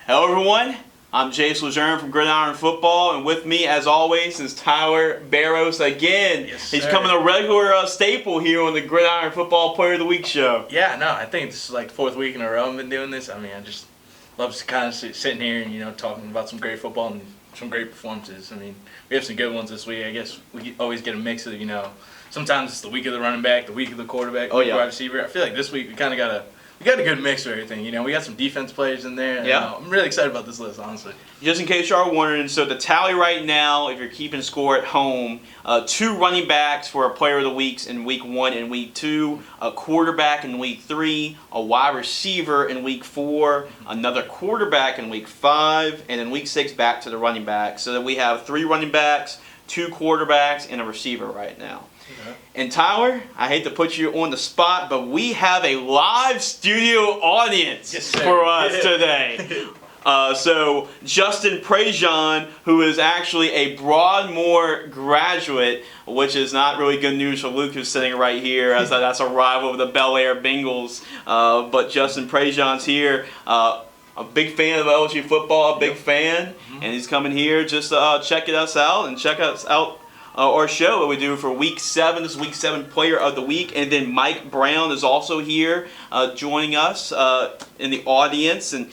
Hello everyone, I'm Jace and LeJeune from Gridiron Football, and with me as always is Tyler Barros again. Yes, He's sir. becoming a regular staple here on the Gridiron Football Player of the Week show. Yeah, no, I think this is like the fourth week in a row I've been doing this. I mean, I just love to kind of sitting here and, talking about some great football and some great performances. I mean, we have some good ones this week. I guess we always get a mix of, sometimes it's the week of the running back, the week of the quarterback, the week of wide receiver. I feel like this week we kind of got a good mix of everything. We got some defense players in there. And, I'm really excited about this list, honestly. Just in case you are wondering, so the tally right now, if you're keeping score at home, 2 running backs for a player of the weeks in week 1 and week 2, a quarterback in week 3, a wide receiver in week 4, another quarterback in week 5, and in week 6 back to the running back. So that we have 3 running backs, 2 quarterbacks, and a receiver right now. And Tyler, I hate to put you on the spot, but we have a live studio audience for us today. So Justin Prejean, who is actually a Broadmoor graduate, which is not really good news for Luke, who's sitting right here, as that's a rival of the Bel Air Bengals. But Justin Prejean's here. A big fan of LSU football, a big fan, and he's coming here just to check us out and check us out. Our show that we do for Week 7. This is Week 7 Player of the Week. And then Mike Brown is also here joining us in the audience. And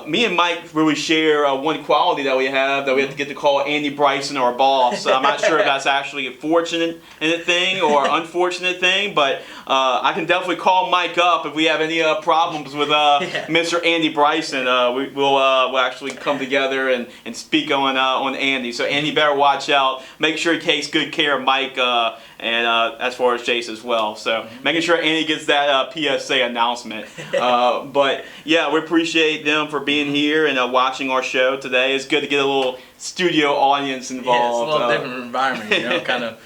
me and Mike really share one quality that we have to get to call Andy Bryson our boss. I'm not sure if that's actually a fortunate thing or unfortunate thing, but I can definitely call Mike up if we have any problems with Mr. Andy Bryson. We'll actually come together and speak on Andy. So Andy better watch out. Make sure he takes good care of Mike and as far as Jace as well. So making sure Andy gets that PSA announcement. But yeah, we appreciate them for being here and watching our show today. It's good to get a little studio audience involved. Yeah, it's a little different environment, kind of.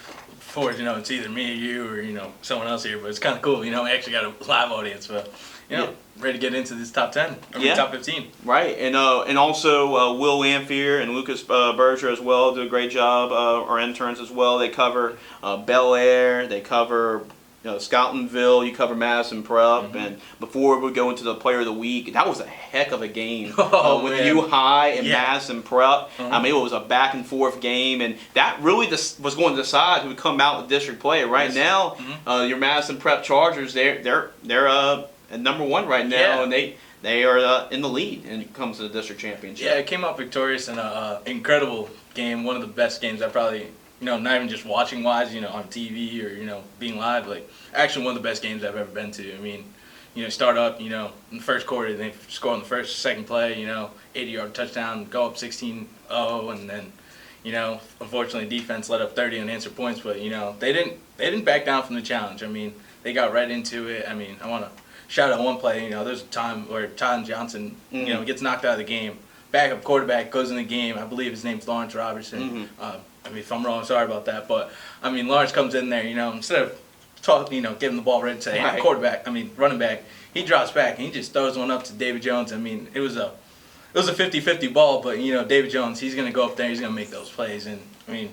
Before, it's either me or you or, someone else here, but it's kind of cool, we actually got a live audience, but, ready to get into this top 10, top 15. Right, and also Will Lamphere and Lucas Berger as well do a great job, our interns as well. They cover Bel Air, they cover Scoutonville, you cover Madison Prep, and before we go into the Player of the Week, that was a heck of a game with U High and Madison Prep. I mean, it was a back and forth game, and that really was going to decide who would come out with district player. Right now, your Madison Prep Chargers, they're at number 1 right now, and they are in the lead when it comes to the district championship. Yeah, it came out victorious in an incredible game, one of the best games I probably. Not even just watching wise, on TV or, being live, like, actually one of the best games I've ever been to. I mean, start up, in the first quarter, they score on the second play, 80-yard touchdown, go up 16-0, and then, unfortunately defense let up 30 unanswered points, but, they didn't back down from the challenge. I mean, they got right into it. I mean, I want to shout out one play, there's a time where Todd Johnson, gets knocked out of the game. Backup quarterback goes in the game. I believe his name's Lawrence Robertson. I mean, if I'm wrong, sorry about that. But, I mean, Lawrence comes in there, instead of giving the ball right to running back, he drops back and he just throws one up to David Jones. I mean, it was a 50-50 ball, but, David Jones, he's going to go up there, he's going to make those plays. And, I mean,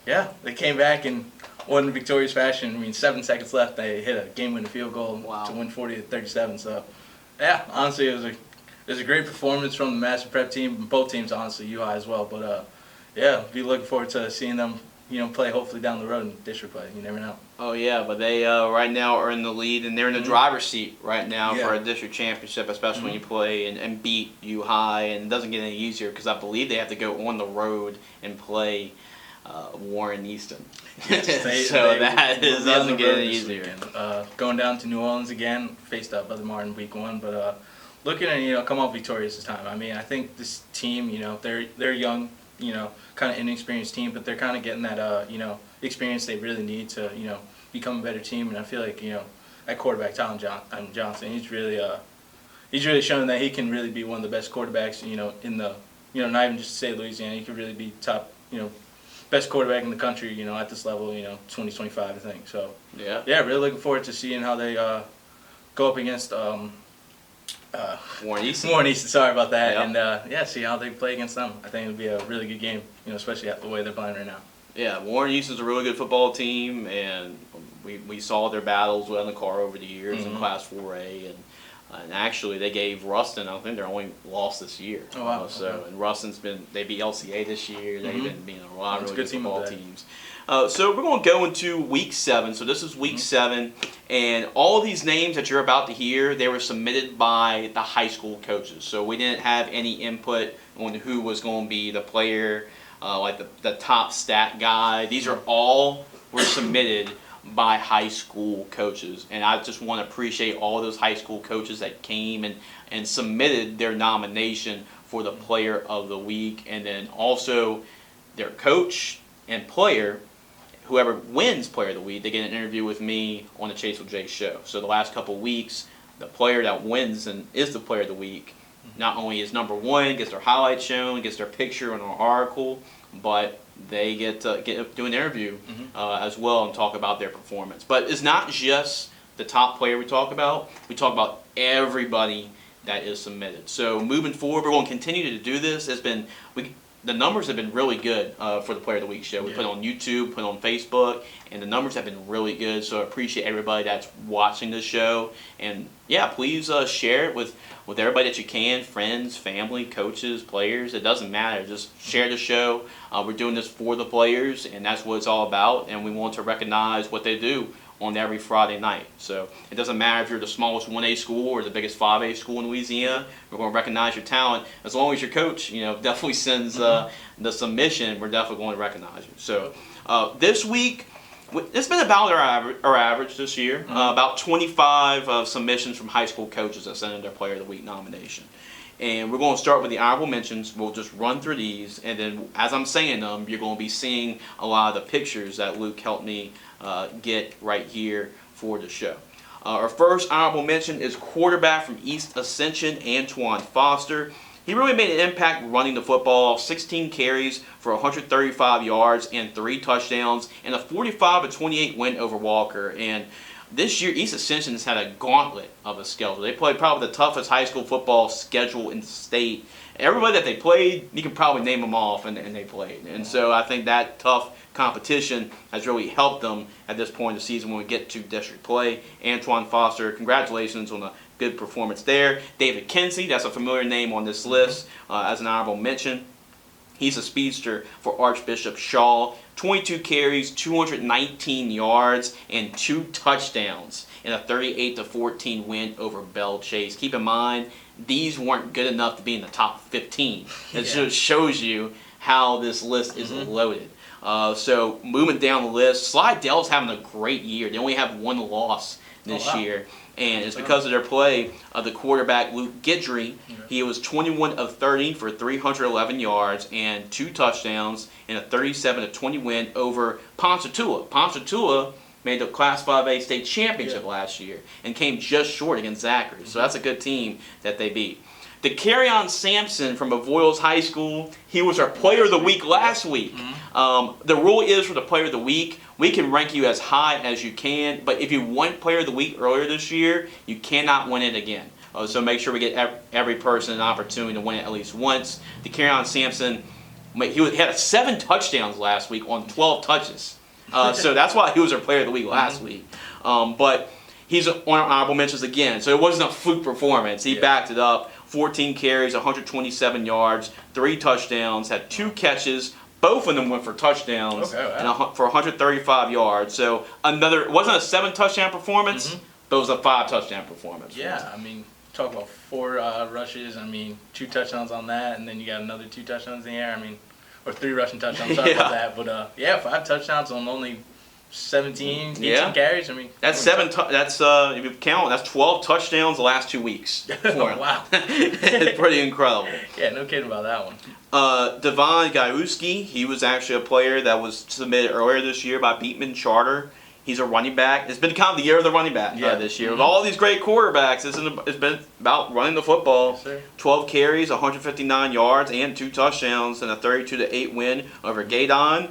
yeah, they came back and won in victorious fashion. I mean, 7 seconds left, they hit a game-winning field goal to win 40-37. So, yeah, honestly, it was a great performance from the Madison Prep team, both teams, honestly, UI as well. But, yeah, be looking forward to seeing them, play hopefully down the road in district play. You never know. Oh, yeah, but they right now are in the lead, and they're in the driver's seat right now for a district championship, especially when you play and beat U High. And it doesn't get any easier because I believe they have to go on the road and play Warren Easton. Yes, so that doesn't get any easier. Going down to New Orleans again, faced up Brother Martin week 1, but looking at, come out victorious this time. I mean, I think this team, they're young, kind of inexperienced team, but they're kind of getting that, experience they really need to, become a better team. And I feel like, at quarterback, Tyler Johnson, he's really shown that he can really be one of the best quarterbacks, in the, not even just to say Louisiana, he could really be top, best quarterback in the country, at this level, 2025, I think. So, yeah, really looking forward to seeing how they go up against Warren Easton. Sorry about that. Yep. And see how they play against them. I think it'll be a really good game, especially the way they're playing right now. Yeah, Warren Easton's a really good football team, and we saw their battles in the car over the years in Class 4A, and And actually, they gave Ruston, I think, their only loss this year. Oh, wow. And Ruston's they beat LCA this year. They've been beating a lot of really good football teams. So we're going to go into week 7. So this is week 7. And all of these names that you're about to hear, they were submitted by the high school coaches. So we didn't have any input on who was going to be the player, like the top stat guy. These are all were submitted by high school coaches, and I just want to appreciate all those high school coaches that came and submitted their nomination for the player of the week, and then also their coach and player, whoever wins player of the week, they get an interview with me on the Chase with Jay show. So the last couple of weeks, the player that wins and is the player of the week not only is number 1, gets their highlights shown, gets their picture in our article, but they get to do an interview as well and talk about their performance. But it's not just the top player we talk about. We talk about everybody that is submitted. So moving forward, we're going to continue to do this. The numbers have been really good for the Player of the Week show. We put it on YouTube, put it on Facebook, and the numbers have been really good. So I appreciate everybody that's watching the show. And yeah, please share it with everybody that you can, friends, family, coaches, players. It doesn't matter. Just share the show. We're doing this for the players, and that's what it's all about. And we want to recognize what they do on every Friday night. So it doesn't matter if you're the smallest 1A school or the biggest 5A school in Louisiana. We're going to recognize your talent. As long as your coach, definitely sends the submission, we're definitely going to recognize you. So this week, it's been about our average this year. About 25 submissions from high school coaches that sent in their Player of the Week nomination. And we're going to start with the honorable mentions. We'll just run through these, and then as I'm saying them, you're going to be seeing a lot of the pictures that Luke helped me get right here for the show. Our first honorable mention is quarterback from East Ascension, Antoine Foster. He really made an impact running the football, 16 carries for 135 yards and 3 touchdowns, and a 45-28 win over Walker. And this year, East Ascension has had a gauntlet of a schedule. They played probably the toughest high school football schedule in the state. Everybody that they played, you can probably name them off, and they played. And so I think that tough competition has really helped them at this point in the season when we get to district play. Antoine Foster, congratulations on a good performance there. David Kinsey, that's a familiar name on this list as an honorable mention. He's a speedster for Archbishop Shaw. 22 carries, 219 yards, and 2 touchdowns in a 38-14 win over Bell Chase. Keep in mind, these weren't good enough to be in the top 15. It just shows you how this list is loaded. So moving down the list, Slidell's having a great year. They only have 1 loss this year. And it's because of their play of the quarterback, Luke Guidry. He was 21 of 30 for 311 yards and 2 touchdowns in a 37-20 win over Ponchatoula. Ponchatoula made the Class 5A state championship last year and came just short against Zachary. So that's a good team that they beat. The Carry-On Sampson from Avoyles High School, he was our Player of the Week last week. The rule is for the Player of the Week, we can rank you as high as you can, but if you won Player of the Week earlier this year, you cannot win it again. So make sure we get every person an opportunity to win it at least once. The Carry-On Sampson, he had 7 touchdowns last week on 12 touches. So that's why he was our Player of the Week last week. But he's on our honorable mentions again, so it wasn't a fluke performance. He backed it up. 14 carries, 127 yards, 3 touchdowns, had 2 catches. Both of them went for touchdowns and for 135 yards. So it wasn't a 7 touchdown performance, but it was a 5 touchdown performance. Yeah, I mean, talk about 4 rushes. I mean, 2 touchdowns on that, and then you got another 2 touchdowns in the air. I mean, or 3 rushing touchdowns. Sorry about that, but 5 touchdowns on only 18 carries. I mean, that's 7. That's if you count, that's 12 touchdowns the last 2 weeks. Wow, it's pretty incredible. Yeah, no kidding about that one. Devon Guy Husky, he was actually a player that was submitted earlier this year by Beatman Charter. He's a running back. It's been kind of the year of the running back this year. With all these great quarterbacks, it's been about running the football. Yes, 12 carries, 159 yards, and 2 touchdowns, and a 32-8 win over Gaydon.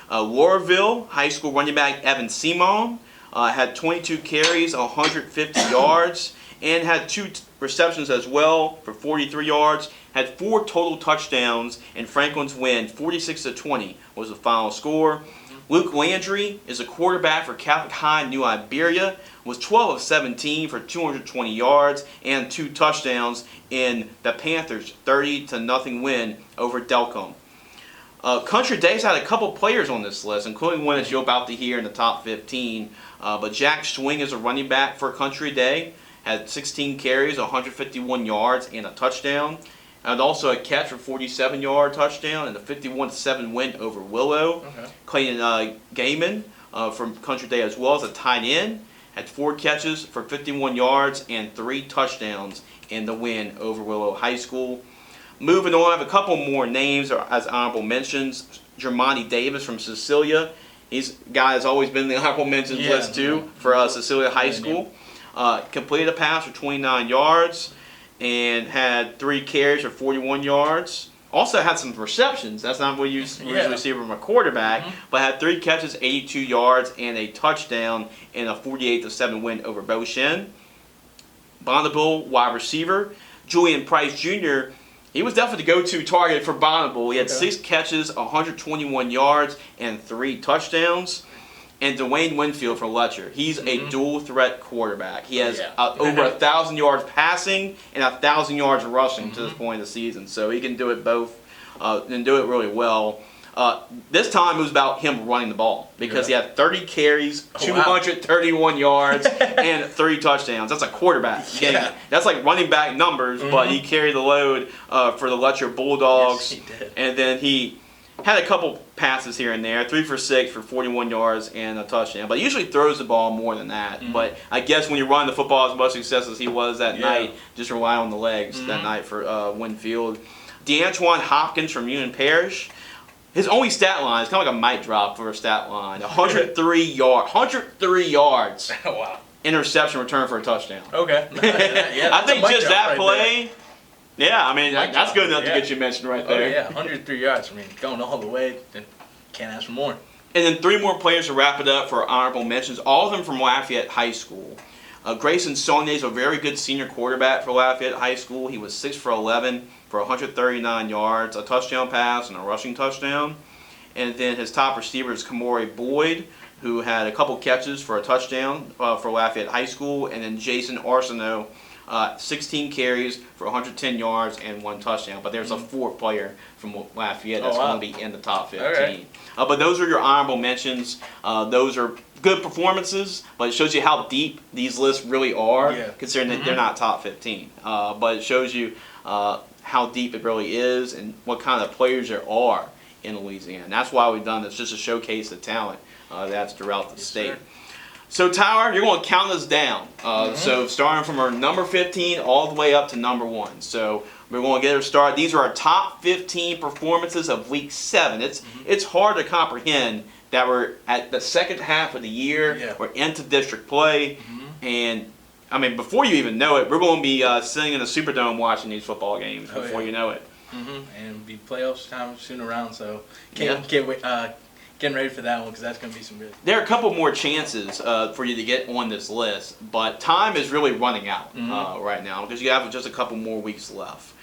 Laurelville High School running back Evan Simone had 22 carries, 150 yards, and had 2 receptions as well for 43 yards. Had 4 total touchdowns, and Franklin's win, 46-20, was the final score. Luke Landry is a quarterback for Catholic High New Iberia, was 12 of 17 for 220 yards and 2 touchdowns in the Panthers' 30-0 win over Delcombe. Country Day's had a couple players on this list, including one that you're about to hear in the top 15. But Jack Swing is a running back for Country Day, had 16 carries, 151 yards, and a touchdown. And also a catch for 47-yard touchdown and a 51-7 win over Willow. Okay. Clayton Gaiman from Country Day as well as a tight end. Had 4 catches for 51 yards and 3 touchdowns in the win over Willow High School. Moving on, I have a couple more names as honorable mentions. Jermani Davis from Cecilia. He's a guy that's always been in the honorable mentions list too for Cecilia High School. Completed a pass for 29 yards and had 3 carries for 41 yards. Also had some receptions. That's not what you usually see from a quarterback. But had 3 catches, 82 yards, and a touchdown in a 48-7 win over Beauchene. Bonneville wide receiver. Julian Price Jr., he was definitely the go-to target for Bonneville. He had 6 catches, 121 yards, and 3 touchdowns. And Dwayne Winfield for Letcher. He's a dual-threat quarterback. He has over 1,000 yards passing and 1,000 yards rushing to this point of the season. So he can do it both and do it really well. This time it was about him running the ball because he had 30 carries, 231 yards, and 3 touchdowns. That's a quarterback. That's like running back numbers, but he carried the load for the Letcher Bulldogs. Yes, he did. And then he had a couple passes here and there, 3 for 6 for 41 yards and a touchdown. But he usually throws the ball more than that. But I guess when you run the football as much success as he was that night, just rely on the legs that night for Winfield. DeAntoine Hopkins from Union Parish. His only stat line is kind of like a mic drop for a stat line. 103 yards. Wow. Interception return for a touchdown. Okay. I think just that play. Yeah, I mean, that's good enough to get you mentioned right there. Oh, yeah, 103 yards. I mean, going all the way, can't ask for more. And then 3 more players to wrap it up for honorable mentions, all of them from Lafayette High School. Grayson Sonia is a very good senior quarterback for Lafayette High School. He was 6 for 11 for 139 yards, a touchdown pass, and a rushing touchdown. And then his top receiver is Kamori Boyd, who had a couple catches for a touchdown for Lafayette High School. And then Jason Arsenault, 16 carries for 110 yards and 1 touchdown. But there's a 4th player from Lafayette that's going to be in the top 15. Right. But those are your honorable mentions. Those are good performances, but it shows you how deep these lists really are, considering that they're not top 15. But it shows you how deep it really is and what kind of players there are in Louisiana. And that's why we've done this, just to showcase the talent that's throughout the state. Sir. So, Tyler, you're going to count us down. So, starting from our number 15 all the way up to number 1. So, we're going to get her started. These are our top 15 performances of Week 7. It's hard to comprehend that we're at the second half of the year. We're into district play. And, I mean, before you even know it, we're going to be sitting in the Superdome watching these football games before you know it. And be playoffs time soon around, so can't wait. Getting ready for that one because that's going to be some good. There are a couple more chances for you to get on this list, but time is really running out right now because you have just a couple more weeks left.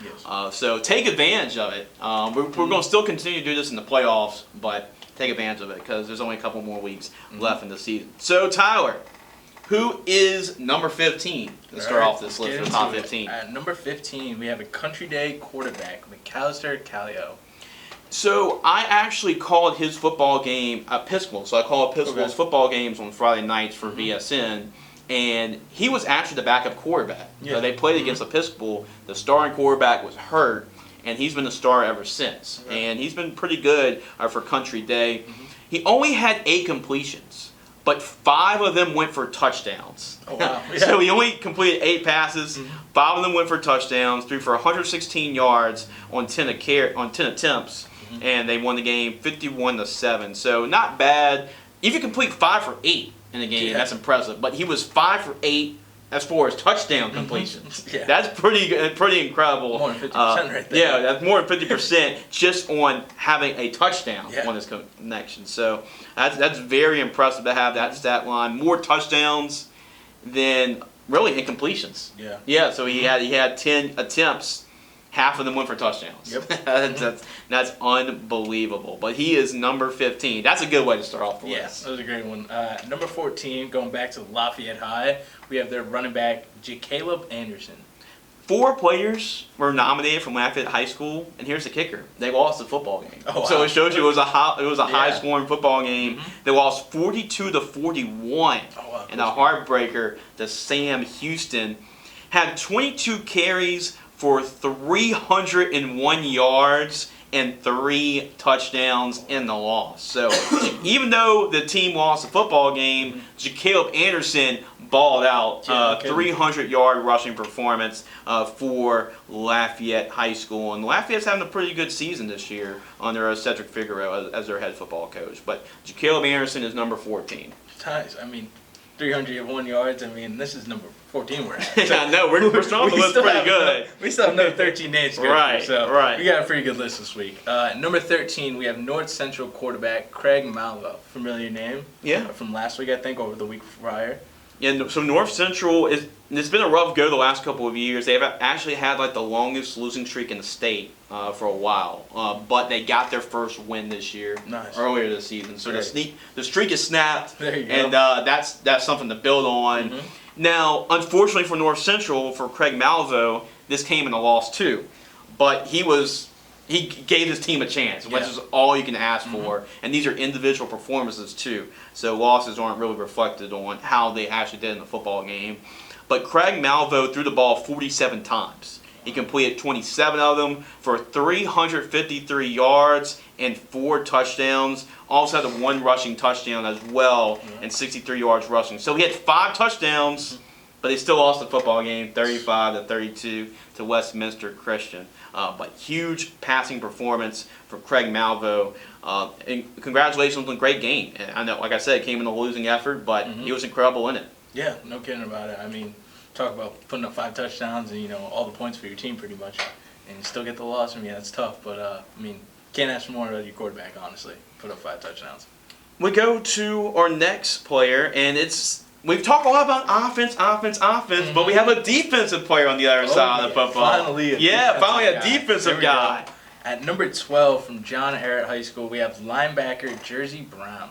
So take advantage of it. We're going to still continue to do this in the playoffs, but take advantage of it because there's only a couple more weeks left in the season. So, Tyler, who is number 15? Let's start off this list for the top 15. At number 15, we have a Country Day quarterback, McAllister Callio. So I actually called his football game Episcopal. So I call Episcopal's football games on Friday nights for VSN. And he was actually the backup quarterback. So they played against Episcopal. The starting quarterback was hurt, and he's been the star ever since. And he's been pretty good for Country Day. He only had 8 completions, but 5 of them went for touchdowns. Oh, wow. So he only completed 8 passes. 5 of them went for touchdowns, threw for 116 yards on 10 attempts. And they won the game 51-7. So not bad. If you complete 5 for 8 in a game, that's impressive. But he was 5 for 8 as far as touchdown completions. That's pretty incredible. More than 50% right there. Yeah, that's more than 50% just on having a touchdown on his connection. So that's very impressive to have that stat line. More touchdowns than really incompletions. So he had 10 attempts. half of them went for touchdowns. Yep. That's unbelievable. But he is number 15. That's a good way to start off the Yeah, list. that was a great one. Number 14, going back to Lafayette High, we have their running back, Caleb Anderson. 4 players were nominated from Lafayette High School, and here's the kicker: they lost the football game. Oh, wow. So it shows you it was a Yeah. high-scoring football game. Mhm. They lost 42-41, Oh, wow. and a heartbreaker to Sam Houston. Had 22 carries for 301 yards and 3 touchdowns in the loss. So even though the team lost the football game, Caleb Anderson balled out. Yeah, okay. 300-yard rushing performance for Lafayette High School. And Lafayette's having a pretty good season this year under Cedric Figueroa as their head football coach. But Caleb Anderson is number 14. Nice. I mean, 301 yards. I mean, this is number 14 we're at. I know, we're starting the list pretty good. We still have another 13 days to go Right, through, so right. we got a pretty good list this week. Number 13, we have North Central quarterback Craig Malvo. Familiar name? Yeah. From last week, I think, or the week prior. Yeah, so North Central it's been a rough go the last couple of years. They've actually had like the longest losing streak in the state for a while, but they got their first win this year, Nice. earlier this season. So Great. the streak is snapped, There you go. and that's something to build on. Mhm. Now, unfortunately for North Central, for Craig Malvo, this came in a loss too, but he gave his team a chance, which Yeah. is all you can ask for. And these are individual performances too. So losses aren't really reflected on how they actually did in the football game. But Craig Malvo threw the ball 47 times. He completed 27 of them for 353 yards and 4 touchdowns. Also had a 1 rushing touchdown as well and 63 yards rushing. So he had 5 touchdowns, but they still lost the football game 35-32 to Westminster Christian. But huge passing performance for Craig Malvo. And congratulations on a great game. And I know, like I said, it came in a losing effort, but he was incredible in it. Yeah, no kidding about it. I mean, talk about putting up 5 touchdowns and, all the points for your team pretty much, and you still get the loss. I mean, that's tough, but, I mean, can't ask for more out of your quarterback, honestly. Put up 5 touchdowns. We go to our next player, and we've talked a lot about offense, but we have a defensive player on the other side of the football. Finally a defensive defensive guy. go. At number 12 from John Ehret High School, we have linebacker Jersey Brown.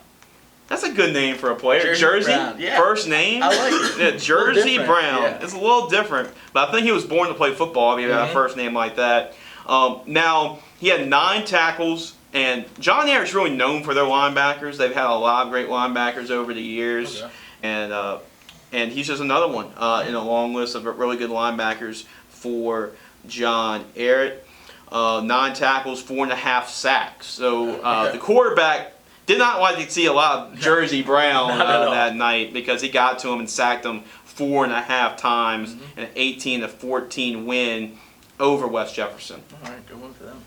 That's a good name for a player. Jersey Brown, yeah. First name. I like it. Yeah, Jersey different, Brown. yeah. It's a little different, but I think he was born to play football. If he had a first name like that. Now he had 9 tackles, and John Ehret's really known for their linebackers. They've had a lot of great linebackers over the years, and he's just another one in a long list of really good linebackers for John Ehret. 9 tackles, 4.5 sacks. So the quarterback did not like to see a lot of Jersey Brown that night because he got to him and sacked him 4.5 times in an 18-14 win over West Jefferson. All right, good one for them.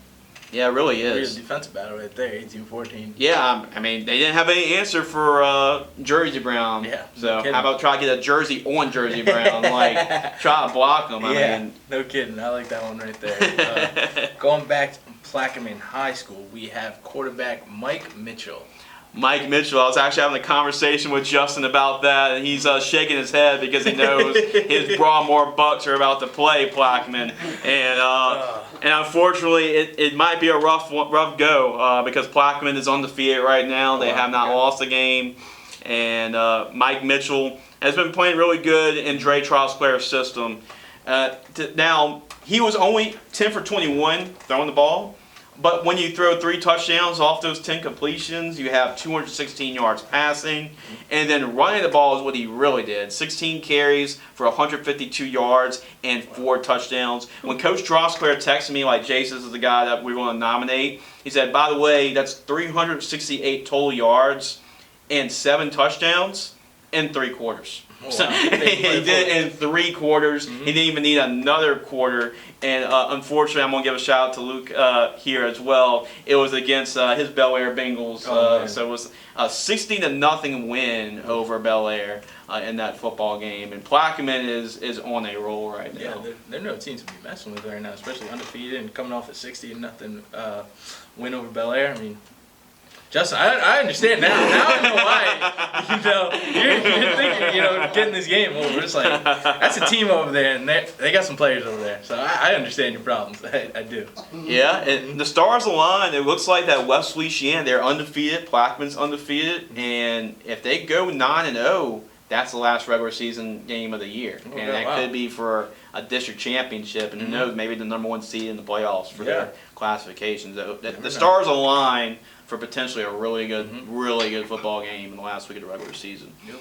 Yeah, it really Real is. defensive battle right there, 18-14. Yeah, I mean, they didn't have any answer for Jersey Brown. Yeah, So no kidding. how about try to get a jersey on Jersey Brown? Like, try to block him. I mean, No kidding. I like that one right there. Going back to Plaquemine High School, we have quarterback Mike Mitchell. Mike Mitchell, I was actually having a conversation with Justin about that, and he's shaking his head because he knows his Broadmoor Bucks are about to play Plaquemine, and unfortunately, it might be a rough go because Plaquemine is undefeated right now. They have not lost a game, and Mike Mitchell has been playing really good in Dre Trostclair's system. Now, he was only 10 for 21 throwing the ball. But when you throw 3 touchdowns off those 10 completions, you have 216 yards passing. And then running the ball is what he really did. 16 carries for 152 yards and 4 touchdowns. When Coach Trostclair texted me, like, Jace is the guy that we want to nominate, he said, by the way, that's 368 total yards and 7 touchdowns in 3 quarters. Oh, So wow. he did it in 3 quarters. He didn't even need another quarter. And unfortunately, I'm going to give a shout out to Luke here as well. It was against his Bel Air Bengals. So it was a 60-0 win over Bel Air in that football game. And Plaquemine is on a roll right now. Yeah, they're no team to be messing with right now, especially undefeated and coming off a 60-0 win over Bel Air. I mean, Justin, I understand now. Now I know why. You're thinking, getting this game over. It's like that's a team over there, and they got some players over there. So I understand your problems. I do. Yeah, and the stars align. It looks like that West Louisiana, they're undefeated. Plaquemines undefeated, and if they go 9-0, that's the last regular season game of the year, and that could be for a district championship. And who knows, maybe the #1 seed in the playoffs for their classifications. The stars align for potentially a really good football game in the last week of the regular season. Yep.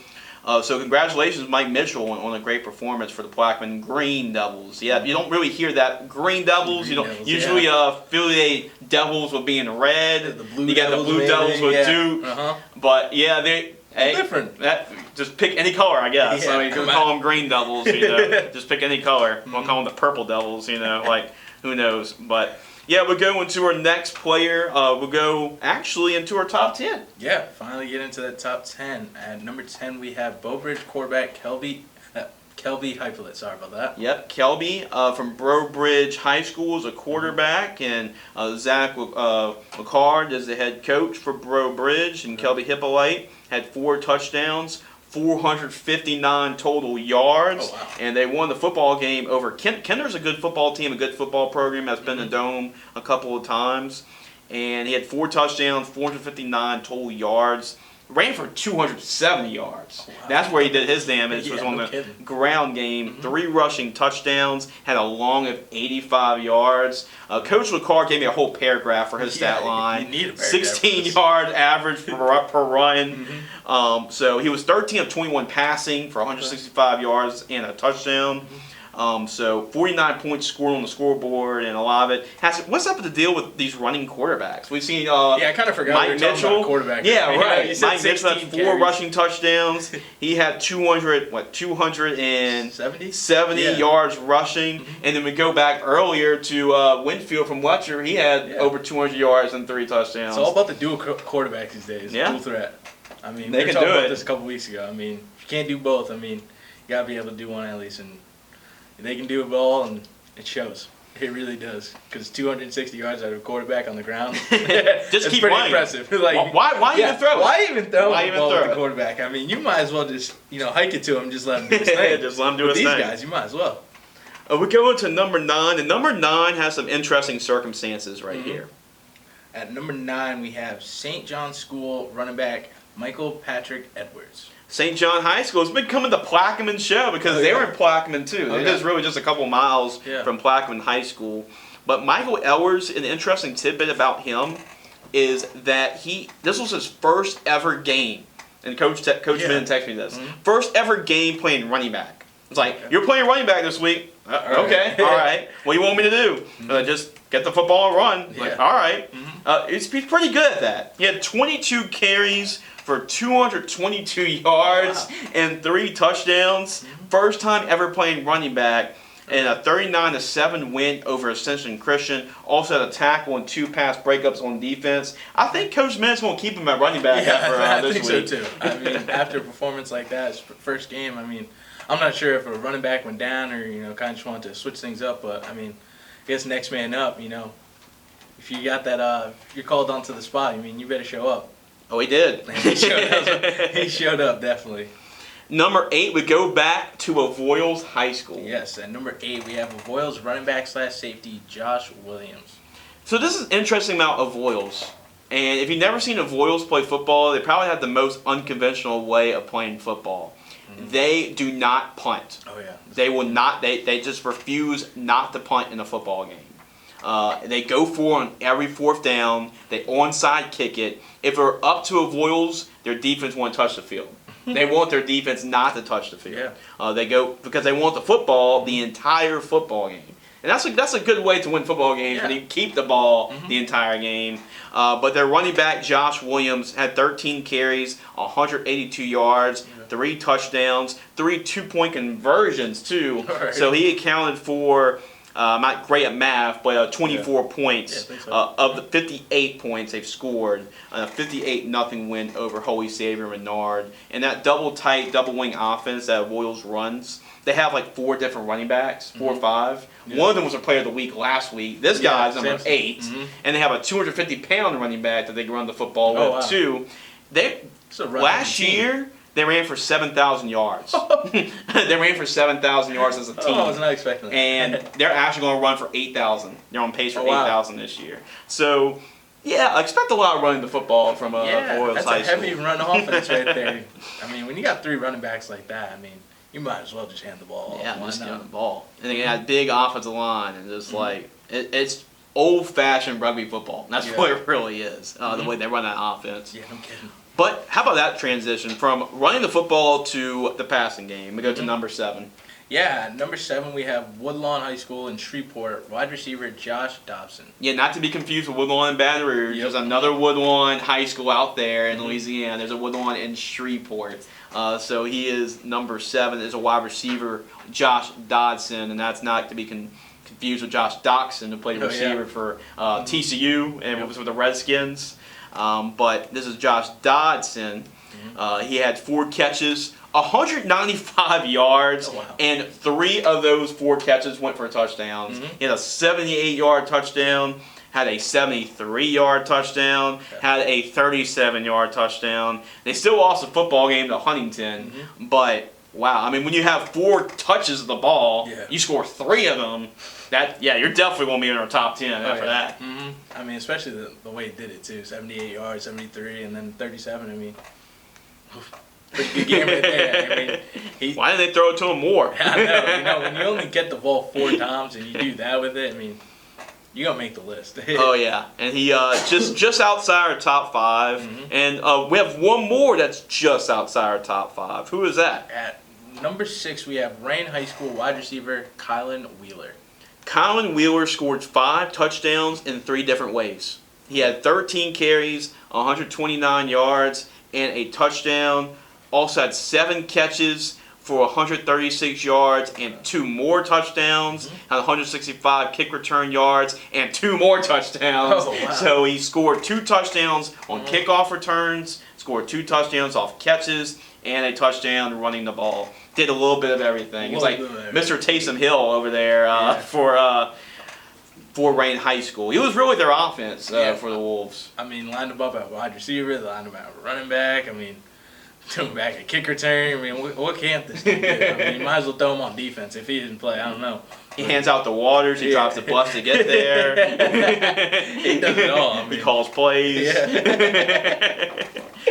So congratulations, Mike Mitchell, on a great performance for the Plaquemine Green Devils. Yeah, you don't really hear that Green Devils. You don't usually affiliate Devils with being red. You got the Blue Devils with Duke. But yeah, they're different. Just pick any color, I guess. Yeah, I mean, don't call them Green Devils. Just pick any color. Don't call them the Purple Devils. Like who knows? But. Yeah, we'll go into our next player. We'll go actually into our top 10. Yeah, finally get into that top 10. At number 10, we have Beaubridge quarterback Kelby Hypolite. Sorry about that. Yep, Kelby from Beaubridge High School is a quarterback, and Zach McCard is the head coach for Beaubridge, and Kelby Hypolite had 4 touchdowns. 459 total yards, and they won the football game over Kinder's a good football team, a good football program that's been in the Dome a couple of times, and he had 4 touchdowns, 459 total yards, ran for 270 yards. That's where he did his damage, was on the ground game. 3 rushing touchdowns, had a long of 85 yards. Coach LeCar gave me a whole paragraph for his stat line. 16 yard average per run. So he was 13 of 21 passing for 165 yards and a touchdown. So 49 points scored on the scoreboard, and a lot of it has. What's up with the deal with these running quarterbacks? We've seen. I kind of forgot Mike Mitchell, quarterback. Yeah, right. You Mike Mitchell had 4 rushing touchdowns. He had 270 yards rushing, and then we go back earlier to Winfield from Letcher. He had over 200 yards and 3 touchdowns. It's all about the dual quarterbacks these days. Dual threat. I mean, we were talking about this a couple weeks ago. I mean, if you can't do both, I mean, you gotta be able to do one at least, and they can do it all, and it shows. It really does. Because 260 yards out of a quarterback on the ground. Just keep running. Impressive. Why even throw it? Why even throw the quarterback? I mean, you might as well just hike it to him, just let him do his thing. Just let him do his thing. These guys, you might as well. We go into number 9, and number 9 has some interesting circumstances right here. At number 9, we have St. John's School running back Michael Patrick Edwards. St. John High School has becoming the Plaquemine show because they were in Plaquemine too. It is really just a couple miles from Plaquemine High School. But Michael Edwards, an interesting tidbit about him is that this was his first ever game. And Coach Ben texted me this. First ever game playing running back. It's like, you're playing running back this week. Okay, all right. What do you want me to do? Just get the football and run. Like, all right. He's pretty good at that. He had 22 carries for 222 yards and 3 touchdowns. First time ever playing running back, and a 39-7 win over Ascension Christian. Also had a tackle and 2 pass breakups on defense. I think Coach Bennett's going to keep him at running back after this week. I think so too. I mean, after a performance like that, his first game, I mean, I'm not sure if a running back went down or, kind of just wanted to switch things up, but I mean, I guess next man up, if you got that, if you're called onto the spot, I mean, you better show up. Oh, he did. He showed up, definitely. Number 8, we go back to Avoyelles High School. Yes, at number 8, we have Avoyelles running back / safety Josh Williams. So this is interesting about Avoyelles. And if you've never seen Avoyelles play football, they probably have the most unconventional way of playing football. They do not punt. Oh, yeah. They will not. They just refuse not to punt in a football game. They go for on every 4th down. They onside kick it. If they're up to Avoyelles, their defense won't touch the field. They want their defense not to touch the field. They go because they want the football the entire football game. And that's a good way to win football games when you keep the ball the entire game. But their running back, Josh Williams, had 13 carries, 182 yards, 3 touchdowns, 3 2-point conversions, too. Right. So he accounted for I'm not great at math, but 24 points. Yeah, I think so. Of the 58 points they've scored, a 58-0 win over Holy Savior Menard. And that double tight, double wing offense that Royals runs, they have like 4 different running backs, 4 or 5. Yeah. One of them was a player of the week last week. This guy's number Samson. 8. And they have a 250-pound running back that they can run the football with, too. Last year, they ran for 7,000 yards. They ran for 7,000 yards as a team. Oh, I was not expecting that. And they're actually going to run for 8,000. They're on pace for 8,000 this year. So, yeah, I expect a lot of running the football from Royals High School. That's a heavy run offense right there. I mean, when you got 3 running backs like that, I mean, you might as well just hand the ball off. Yeah, just get the ball. And they got a big offensive line, and just like it's old-fashioned rugby football. That's what it really is. The way they run that offense. Yeah, no kidding. But how about that transition from running the football to the passing game? We go to number 7. Yeah, number 7 we have Woodlawn High School in Shreveport, wide receiver Josh Dobson. Yeah, not to be confused with Woodlawn and Baton Rouge. There's another Woodlawn High School out there in Louisiana. There's a Woodlawn in Shreveport. So he is number 7 as a wide receiver, Josh Dodson, and that's not to be confused with Josh Doxson, who played receiver for TCU and was with the Redskins. But this is Josh Dodson. He had 4 catches, 195 yards, and 3 of those 4 catches went for touchdowns. He had a 78-yard touchdown, had a 73-yard touchdown, had a 37-yard touchdown. They still lost the football game to Huntington, but wow, I mean, when you have 4 touches of the ball, you score 3 of them. You're definitely going to be in our top 10 after that. I mean, especially the way he did it too. 78 yards, 73, and then 37. I mean, pretty good game right there. I mean, why didn't they throw it to him more? I know. You know, when you only get the ball 4 times and you do that with it, I mean, you're going to make the list. Oh, yeah. And he just outside our top 5. And we have one more that's just outside our top 5. Who is that? At number 6, we have Rain High School wide receiver Kylan Wheeler. Kylan Wheeler scored 5 touchdowns in 3 different ways. He had 13 carries, 129 yards, and a touchdown. Also had 7 catches for 136 yards and 2 more touchdowns. Had 165 kick return yards and 2 more touchdowns. Oh, wow. So he scored 2 touchdowns on kickoff returns, scored 2 touchdowns off catches, and a touchdown running the ball. Did a little bit of everything. It's like Mr. Taysom Hill over there for Rain High School. He was really their offense for the Wolves. I mean, lined him up at wide receiver, lined him at running back. I mean, threw him back at kick return. I mean, what can't this dude do? I mean, you might as well throw him on defense if he didn't play. I don't know. He hands out the waters. He drops the bus to get there. He does it all. I mean, he calls plays.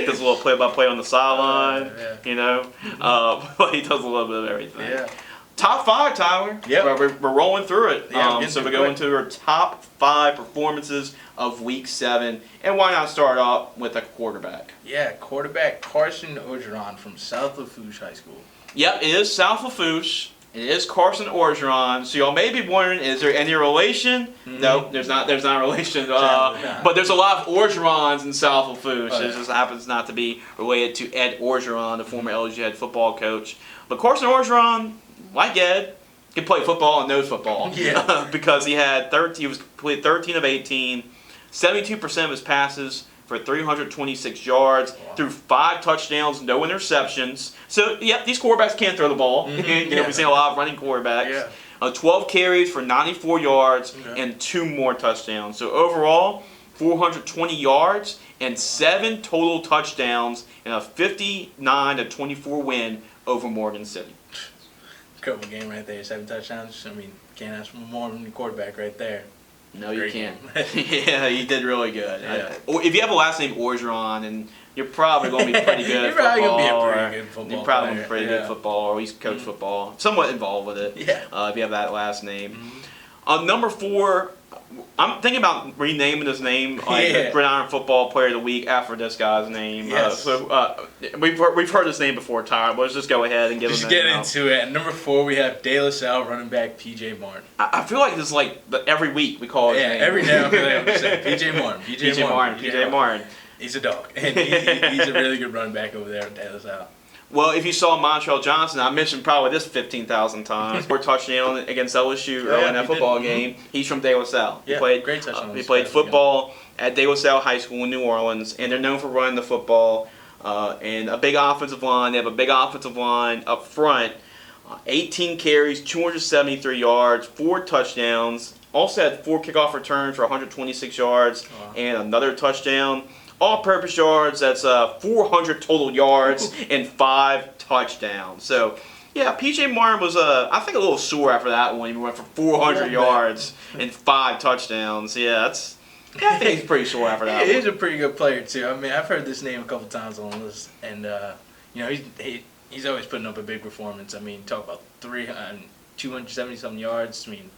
Does a little play-by-play on the sideline. You know, but he does a little bit of everything. Yeah. Top 5, Tyler. Yeah. We're rolling through it. Yeah, So we go into our top 5 performances of Week 7. And why not start off with a quarterback? Yeah, quarterback Carson Ogeron from South Lafourche High School. Yep, it is South Lafourche. It is Carson Ogeron. So y'all may be wondering, is there any relation? No, there's not. There's not a relation. But there's a lot of Orgerons in South Lafourche. It just happens not to be related to Ed Orgeron, the former LSU head football coach. But Carson Ogeron, like Ed, can play football and knows football. Yeah. Because he was completed 13 of 18, 72% of his passes for 326 yards, threw 5 touchdowns, no interceptions. So, these quarterbacks can throw the ball. We've seen a lot of running quarterbacks. 12 carries for 94 yards and 2 more touchdowns. So, overall, 420 yards and 7 total touchdowns in a 59-24 win over Morgan City. Couple game right there, 7 touchdowns. I mean, can't ask for more from the quarterback right there. No, Great you can't. Yeah, he did really good. Yeah. If you have a last name Orgeron, and you're probably going to be pretty good at You're probably football. going to be a pretty good football You're probably going to player. be pretty good at football, or at least coach football. Somewhat involved with it. Yeah. If you have that last name. Number 4, I'm thinking about renaming his name like Gridiron Football Player of the Week after this guy's name. Yes. We've heard his name before, Tyler. But let's just go ahead and give him. Just get into it. At number 4, we have De La Salle running back P.J. Martin. I feel like this is like every week we call his name. Every now and then I'm saying P.J. Martin. P.J. Martin. He's a dog, and he's a really good running back over there at De La Salle. Well, if you saw Montrell Johnson, I mentioned probably this 15,000 times. 4 touchdown against LSU early in that football game. He's from De La Salle. Yeah, He played, great touchdown. he played football at De La Salle High School in New Orleans, and they're known for running the football and a big offensive line. They have a big offensive line up front. 18 carries, 273 yards, 4 touchdowns. Also had 4 kickoff returns for 126 yards and another touchdown. All-purpose yards, that's 400 total yards and 5 touchdowns. So, yeah, P.J. Martin was, I think, a little sore after that one. He went for 400 yards and 5 touchdowns. Yeah, I think he's pretty sore after that one. He's a pretty good player, too. I mean, I've heard this name a couple times on this, and, he's always putting up a big performance. I mean, talk about 270-something yards. I mean,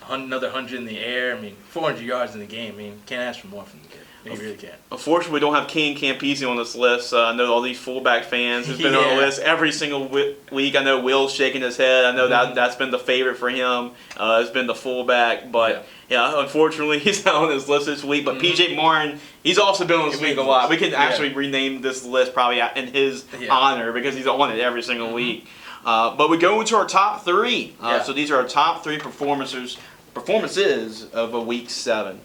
another 100 in the air. I mean, 400 yards in the game. I mean, can't ask for more from the kid. You really can't. Unfortunately, we don't have King Campese on this list. I know all these fullback fans who've been on the list every single week. I know Will's shaking his head. I know that's been the favorite for him. It's been the fullback. But, unfortunately, he's not on this list this week. But P.J. Martin, he's also been on this week a lot. We can actually rename this list probably in his honor because he's on it every single week. But we go into our top 3. So these are our top 3 performances of a week 7.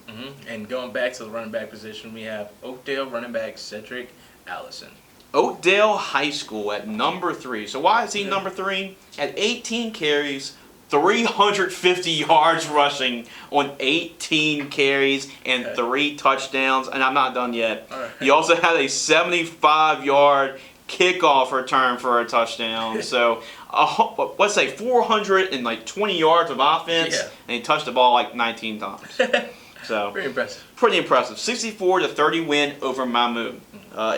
And going back to the running back position, we have Oakdale running back Cedric Allison. Oakdale High School at number 3. So why is he number 3? At 18 carries, 350 yards rushing on 18 carries and 3 touchdowns. And I'm not done yet. He also had a 75-yard kickoff return for a touchdown. So, let's say 420 yards of offense, and he touched the ball like 19 times. So pretty impressive. 64-30 win over Mamou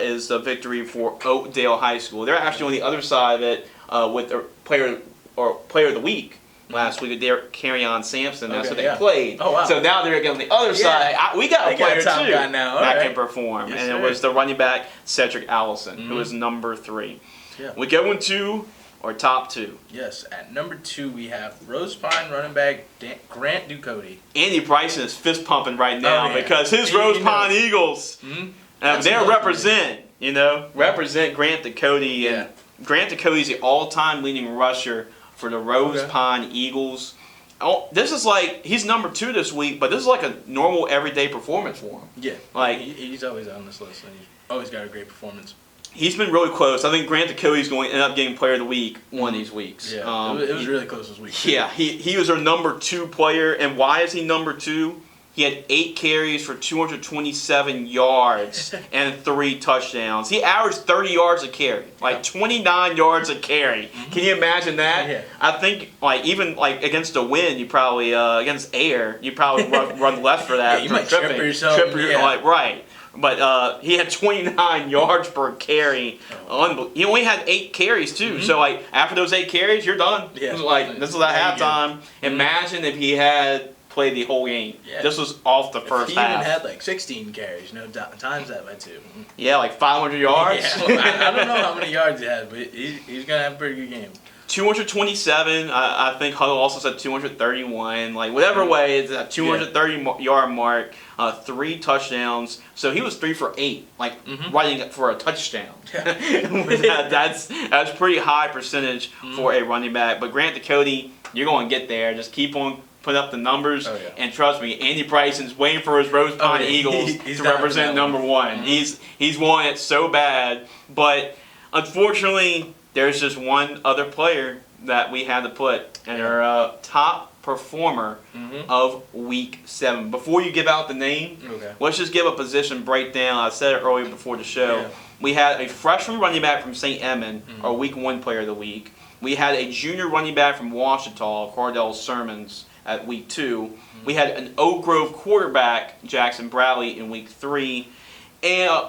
is the victory for Oakdale High School. They're actually on the other side of it with their player of the week. Last week, they're Carry-On Sampson. That's what they played. Oh, wow. So now they're again on the other side. We got a player, too, that can perform. Yes, and it was the running back, Cedric Allison, who is number 3. Yeah. We go into our top 2. Yes. At number 2, we have Rose Pine running back Grant Ducote. Andy Bryson is fist pumping right now because his Rose Pine Eagles, they're represent Grant Ducote. And Grant Ducote is the all-time leading rusher for the Rose Pine Eagles. This is like, he's number 2 this week, but this is like a normal everyday performance for him. Yeah, like he's always on this list, and he's always got a great performance. He's been really close. I think Grant Ducote is going to end up getting Player of the Week one of these weeks. Yeah, it was really close this week. Yeah, he was our number 2 player, and why is he number 2? He had 8 carries for 227 yards and 3 touchdowns. He averaged 30 yards a carry, like 29 yards a carry. Can you imagine that? Yeah. I think even against the wind, you probably against air, you probably run left for that. You might trip yourself. Right. But he had 29 yards per carry. He only had 8 carries too. So after those 8 carries, you're done. Yeah. This was at halftime. Imagine if he had played the whole game. Yeah. This was off the first half. He even had 16 carries, times that by 2. Yeah, 500 yards. Yeah, well, I don't know how many yards he had, but he's gonna have a pretty good game. 227. I think Huddle also said 231. Whatever way, it's that 230 yard mark. 3 touchdowns. So he was 3 for 8, running for a touchdown. Yeah. that's pretty high percentage for a running back. But Grant Ducote, you're going to get there. Just keep on putting up the numbers, and trust me, Andy Bryson's waiting for his Rose Pine Eagles to represent number 1. He's wanted it so bad, but unfortunately, there's just one other player that we had to put in our top performer of week 7. Before you give out the name, let's just give a position breakdown. I said it earlier before the show. Yeah. We had a freshman running back from St. Edmund, our week 1 player of the week. We had a junior running back from Ouachita, Cardell Sermons, at week 2. We had an Oak Grove quarterback, Jackson Bradley, in week 3. And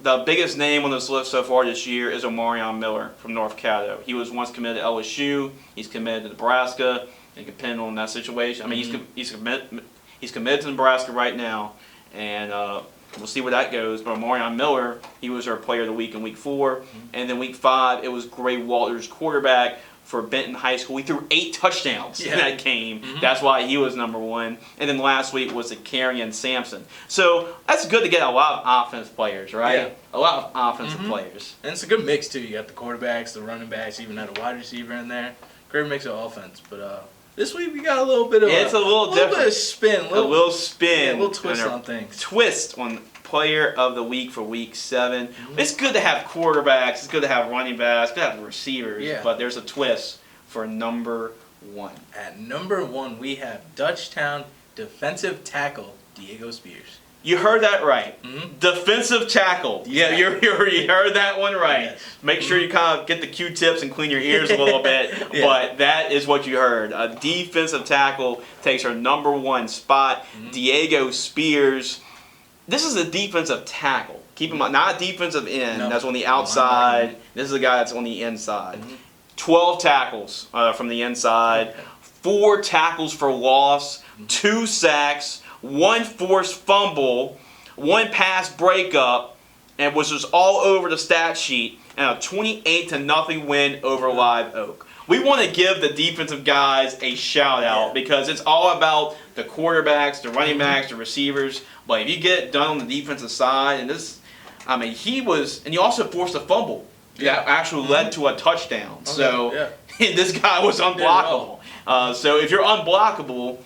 the biggest name on this list so far this year is Omarion Miller from North Caddo. He was once committed to LSU. He's committed to Nebraska. And depending on that situation, I mean, he's committed to Nebraska right now, and we'll see where that goes. But Omarion Miller, he was our player of the week in week 4, and then week 5 it was Gray Walters, quarterback for Benton High School. He threw 8 touchdowns in that game. That's why he was number 1. And then last week was the Carrion Sampson. So that's good to get a lot of offensive players, right? Yeah. A lot of offensive players. And it's a good mix, too. You got the quarterbacks, the running backs, even had a wide receiver in there. Great mix of offense. But this week we got a little bit of it's a little different. Bit of spin. A little spin. Yeah, a little twist on things. Twist on Player of the Week for Week 7. It's good to have quarterbacks. It's good to have running backs. It's good to have receivers. Yeah. But there's a twist for number 1. At number 1, we have Dutchtown defensive tackle Diego Spears. You heard that right. Defensive tackle. Yeah, you heard that one right. Yes. Make sure you kind of get the Q-tips and clean your ears a little bit. But that is what you heard. A defensive tackle takes her number 1 spot. Diego Spears. This is a defensive tackle. Keep in mind, not a defensive end. No. That's on the outside. This is a guy that's on the inside. 12 tackles from the inside. 4 tackles for loss. 2 sacks. 1 forced fumble, 1 pass breakup, and was just all over the stat sheet, and a 28-0 win over Live Oak. We want to give the defensive guys a shout out because it's all about the quarterbacks, the running backs, the receivers. But if you get it done on the defensive side, and this, I mean, he was, and he also forced a fumble that actually led to a touchdown. Okay. So this guy was unblockable. So if you're unblockable,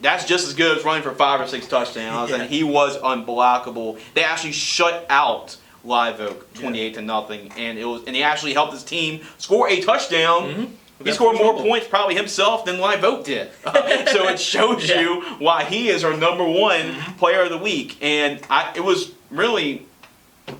that's just as good as running for 5 or 6 touchdowns, and he was unblockable. They actually shut out Live Oak 28-0, and he actually helped his team score a touchdown. He scored more points probably himself than Live Oak did. So it shows you why he is our number 1 player of the week. And it was really,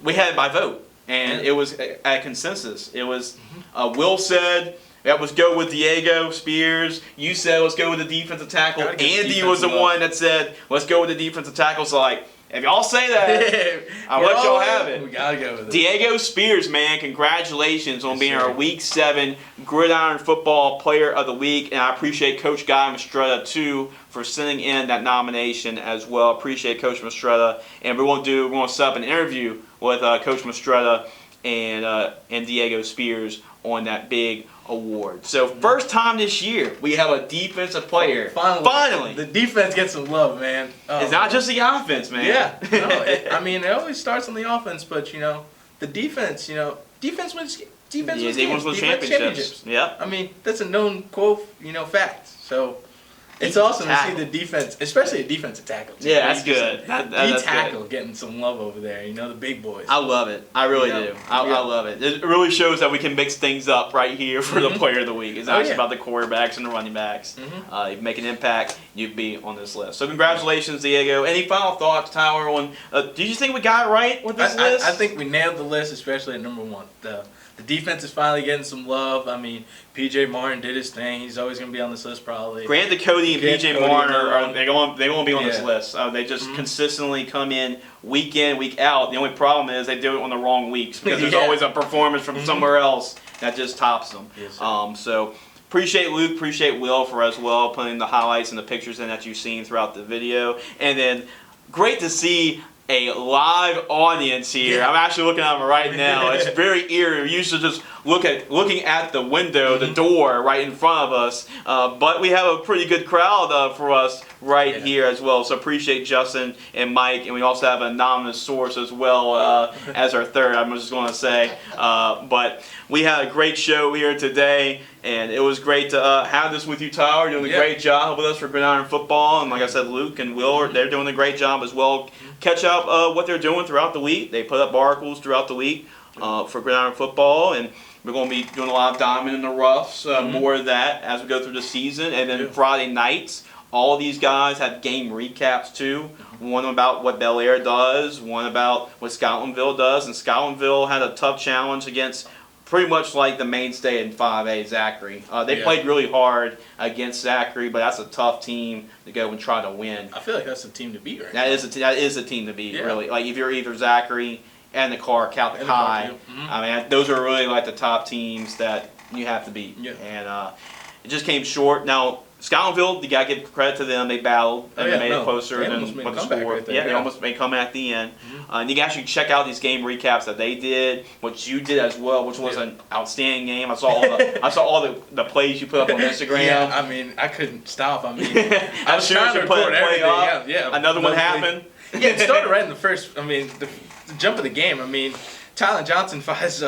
we had it by vote, and it was a consensus. It was Will said, that was go with Diego Spears. You said let's go with the defensive tackle. Andy was the one that said let's go with the defensive tackle. So like, if y'all say that, I'll let y'all have it. We gotta go with it. Diego Spears, man, congratulations on being our Week 7 Gridiron Football Player of the Week, and I appreciate Coach Guy Mastretta too for sending in that nomination as well. Appreciate Coach Mastretta, and we're going to set up an interview with Coach Mastretta and Diego Spears on that big award. So first time this year we have a defensive player. Finally. The defense gets some love, man. It's not just the offense, man. Yeah. No, I mean, it always starts on the offense, but the defense, defense wins championships. Yeah. I mean, that's a known quote, fact. So it's awesome to see the defense, especially a defensive tackle. Too. Yeah, that's good. That's tackle good. Getting some love over there, the big boys. I love it. I really do. I love it. It really shows that we can mix things up right here for the player of the week. It's not just about the quarterbacks and the running backs. If you make an impact, you'd be on this list. So congratulations, Diego. Any final thoughts, Tyler, on do you think we got it right with this list? I think we nailed the list, especially at number 1. The defense is finally getting some love. I mean, P.J. Martin did his thing. He's always going to be on this list probably. Grant Ducote and P.J. Martin they're going to be on this list. They just consistently come in, week out. The only problem is they do it on the wrong weeks because there's always a performance from somewhere else that just tops them. Yes, so appreciate Luke, appreciate Will for as well putting the highlights and the pictures in that you've seen throughout the video. And then great to see a live audience here. I'm actually looking at them right now. It's very eerie. We used to just looking at the window, the door right in front of us. But we have a pretty good crowd for us right here as well. So appreciate Justin and Mike. And we also have an anonymous source as well as our third, I'm just going to say. But we had a great show here today. And it was great to have this with you, Tyler. You're doing a great job with us for Gridiron Football. And like I said, Luke and Will, they're doing a great job as well. Catch up what they're doing throughout the week. They put up articles throughout the week for Gridiron Football. And we're going to be doing a lot of diamond in the roughs, more of that as we go through the season. And then Friday nights, all these guys have game recaps too. One about what Bel Air does, one about what Scotlandville does. And Scotlandville had a tough challenge against pretty much like the mainstay in 5A, Zachary. They played really hard against Zachary, but that's a tough team to go and try to win. I feel like that's a team to beat right now. That is a team to beat, really. Like if you're either Zachary and the Catholic High, I mean, those are really like the top teams that you have to beat. And it just came short. Now, Scotlandville, you got to give credit to them. They battled and they made it closer they than almost made what a the comeback score. right there, They almost made a comeback at the end. And you can actually check out these game recaps that they did, what you did as well, which was an outstanding game. I saw all the plays you put up on Instagram. Yeah, I mean, I couldn't stop. I mean, I was As soon as trying to you put record a play everything. up, Yeah, another one happened. Yeah, it started right in the first. I mean, the jump of the game. I mean, Tyler Johnson fires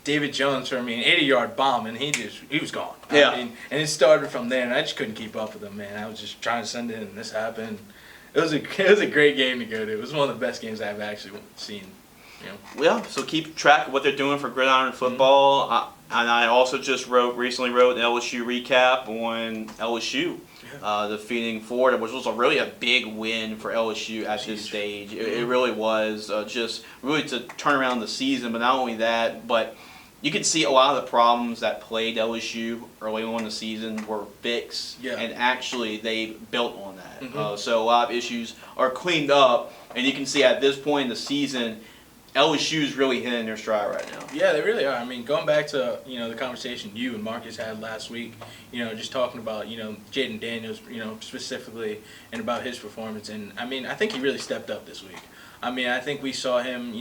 David Jones for 80-yard bomb, and he was gone. Yeah. I mean, and it started from there, and I just couldn't keep up with him, man. I was just trying to send it, and this happened. It was a great game to go to. It was one of the best games I've actually seen. You know. Yeah, so keep track of what they're doing for Gridiron Football. And I also just recently wrote an LSU recap on LSU defeating Florida, which was really a big win for LSU at this stage. It really was just really to turn around the season, but not only that, but you could see a lot of the problems that plagued LSU early on in the season were fixed, and actually they built on that. So a lot of issues are cleaned up, and you can see at this point in the season, LSU's really hitting their stride right now. Yeah, they really are. I mean, going back to the conversation you and Marcus had last week, just talking about Jaden Daniels, specifically, and about his performance, and I mean, I think he really stepped up this week. I mean, I think we saw him,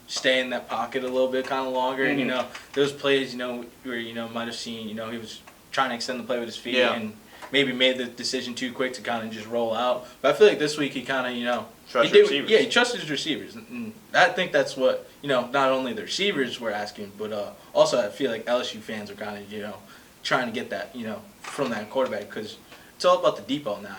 stay in that pocket a little bit kind of longer. And, those plays, where, might have seen, he was trying to extend the play with his feet and maybe made the decision too quick to kind of just roll out. But I feel like this week he kind of, Trust receivers. Yeah, he trusted his receivers. And I think that's what, not only the receivers were asking, but also I feel like LSU fans are kind of, trying to get that, from that quarterback because it's all about the depot now,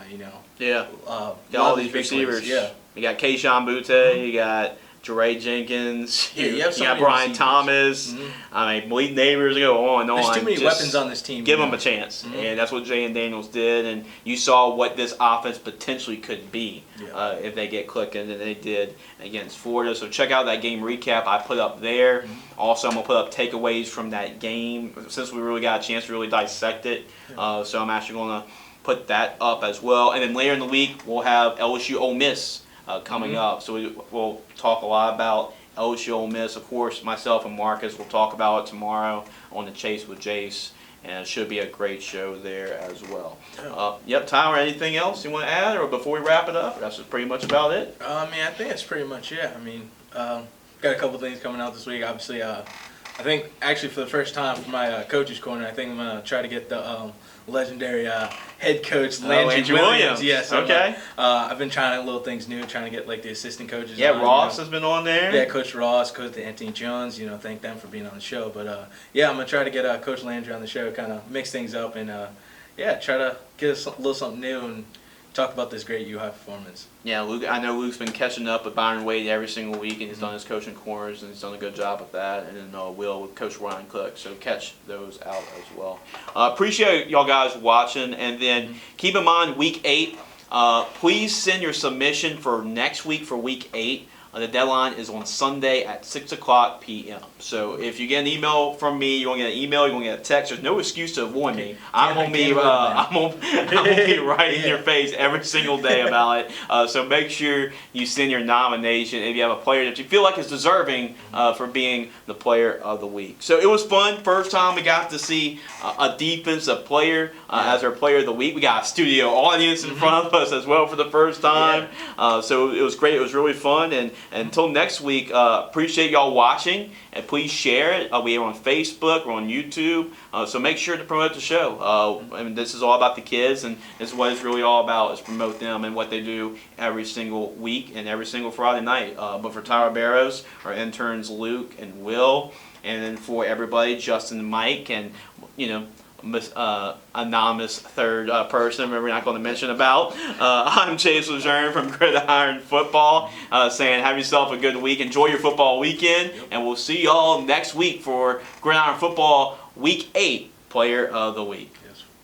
Yeah. Got all these receivers. Yeah. You got Keyshawn Butte, you got Jeray Jenkins, you got Brian Thomas. I mean, Malik Neighbors, go on and on. There's too many weapons on this team. Give them a chance. And that's what Jay and Daniels did. And you saw what this offense potentially could be if they get clicking, and they did against Florida. So check out that game recap I put up there. Also, I'm going to put up takeaways from that game since we really got a chance to really dissect it. So I'm actually going to put that up as well. And then later in the week, we'll have LSU Ole Miss coming up. So we'll talk a lot about LSU Ole Miss. Of course, myself and Marcus will talk about it tomorrow on the Chase with Jace, and it should be a great show there as well. Tyler, anything else you want to add, or before we wrap it up? That's pretty much about it. I mean, I think that's pretty much it. I mean, got a couple things coming out this week. Obviously, I think actually for the first time for my coach's corner, I think I'm gonna try to get the legendary head coach Landry Williams. Yes. Okay. I've been trying little things new, trying to get like the assistant coaches. Yeah, on, Ross has been on there. Yeah, Coach Ross, Coach Anthony Jones. Thank them for being on the show. But I'm gonna try to get Coach Landry on the show, kind of mix things up, and try to get us a little something new and talk about this great UI performance. Yeah, Luke. I know Luke's been catching up with Byron Wade every single week, and he's done his coaching corners, and he's done a good job with that. And then Will with Coach Ryan Cook, so catch those out as well. Appreciate y'all guys watching, and then keep in mind week 8. Please send your submission for next week for week 8. The deadline is on Sunday at 6:00 p.m. So if you get an email from me, you're gonna get an email, you're gonna get a text. There's no excuse to avoid me. I'm gonna be right in your face every single day about it. So make sure you send your nomination if you have a player that you feel like is deserving for being the player of the week. So it was fun. First time we got to see a defensive player as our player of the week. We got a studio audience in front of us as well for the first time. So it was great. It was really fun. And until next week, appreciate y'all watching, and please share it. We are on Facebook, we're on YouTube, so make sure to promote the show. I mean, this is all about the kids, and this is what it's really all about, is promote them and what they do every single week and every single Friday night. But for Tyler Barros, our interns Luke and Will, and then for everybody, Justin and Mike, and anonymous third person we're not going to mention about. I'm Jace and Tyler from Gridiron Football, saying have yourself a good week. Enjoy your football weekend, and we'll see y'all next week for Gridiron Football Week 8 Player of the Week. Yes.